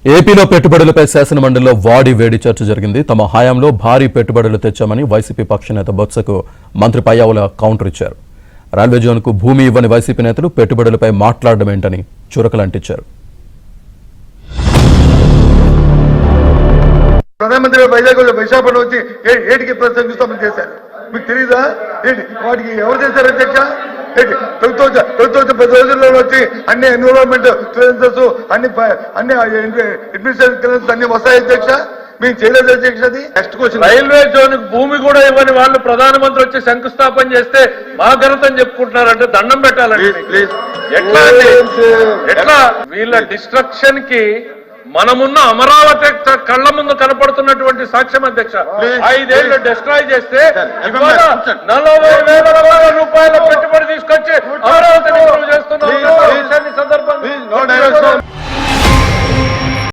ఏపీలో పెట్టుబడులపై శాసనమండలిలో వాడి వేడి చర్చ జరిగింది. తమ హయాంలో భారీ పెట్టుబడులు తెచ్చామని వైసీపీ పక్షనేత బొత్సకు మంత్రి పయ్యావుల కౌంటర్ ఇచ్చారు. రైల్వే జోన్కు భూమి ఇవ్వని వైసీపీ నేతలు పెట్టుబడులపై మాట్లాడడం ఏంటని చురకలంటించారు. ప్రధానమంత్రి విశాఖపట్నం వచ్చి ఏటికి ప్రసంగిస్తామని చేశారు. మీకు తెలీదా? ఏంటి వాటికి ఎవరు చేశారు అధ్యక్ష? ఏంటి ప్రభుత్వం 10 రోజుల్లో వచ్చి అన్ని ఎన్విరాన్మెంట్ క్లియరెన్సెస్ అన్ని అడ్మినిస్ట్రేటివ్ క్లియరెన్సెస్ అన్ని వస్తాయి అధ్యక్ష. మేము చేయలేదు అధ్యక్ష. అది నెక్స్ట్ క్వశ్చన్. రైల్వే జోన్ భూమి కూడా ఇవ్వని వాళ్ళు ప్రధానమంత్రి వచ్చి శంకుస్థాపన చేస్తే మా ఘనతని చెప్పుకుంటున్నారంటే దండం పెట్టాలండి. ఎట్లా వీళ్ళ డిస్ట్రక్షన్ కి మనమున్న అమరావతి కళ్ళ ముందు కనపడుతున్నటువంటి సాక్ష్యం అధ్యక్ష. 5 ఏళ్ళు డిస్ట్రాయ్ చేస్తే 40,000 రూపాయల పెట్టుబడి తీసుకొచ్చి అమరావతిని ఇంప్రూవ్ చేస్తున్నాం.